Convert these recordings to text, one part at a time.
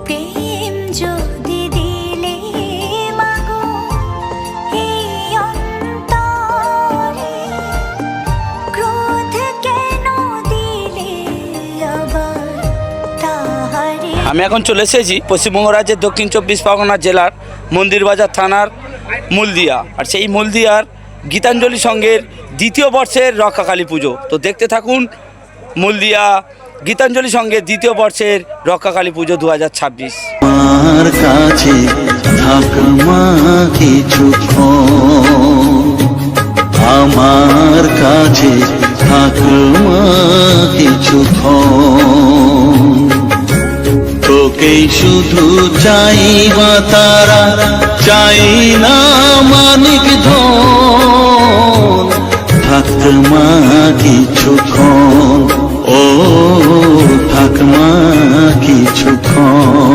প্রেম যদি দিলে মাগো এই অন্তরে, ক্রোধ কেন দিলে আবার তাহারে। আমি এখন চলে এসেছি পশ্চিমবঙ্গ রাজ্যের দক্ষিণ 24 পরগনা জেলার মন্দিরবাজার থানার মুলদিয়া। আর সেই মুলদিয়ার গীতাঞ্জলি সংঘের দ্বিতীয় বর্ষের রক্ষাকালী পুজো। তো দেখতে থাকুন মুলদিয়া গীতাঞ্জলি সংঘের দ্বিতীয় বর্ষের রক্ষাকালী পুজো 2026। আমার কাছে থাকমা কিছুক্ষণ, আমার কাছে থাকমা কিছুক্ষণ, তোকেই শুধু চাইবা তারা, চাই না মানিক ধন, থাকমা কিছুক্ষণ, ও থাকমা কিছুক্ষণ,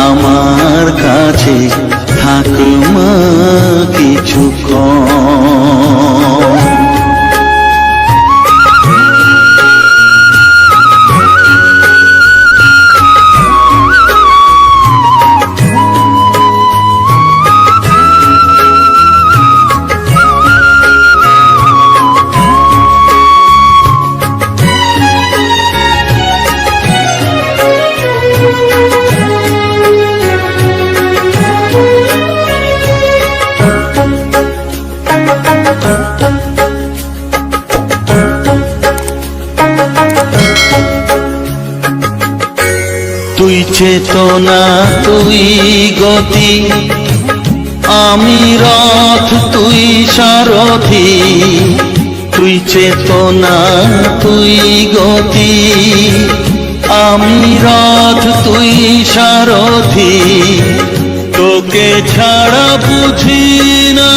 আমার কাছে থাকমা কিছুক্ষণ। তুই চেতনা, তুই গতি, আমি রথ, তুই সারথি। তুই চেতনা, তুই গতি, আমি রথ, তুই সারথি। তোকে ছাড়া বুঝি না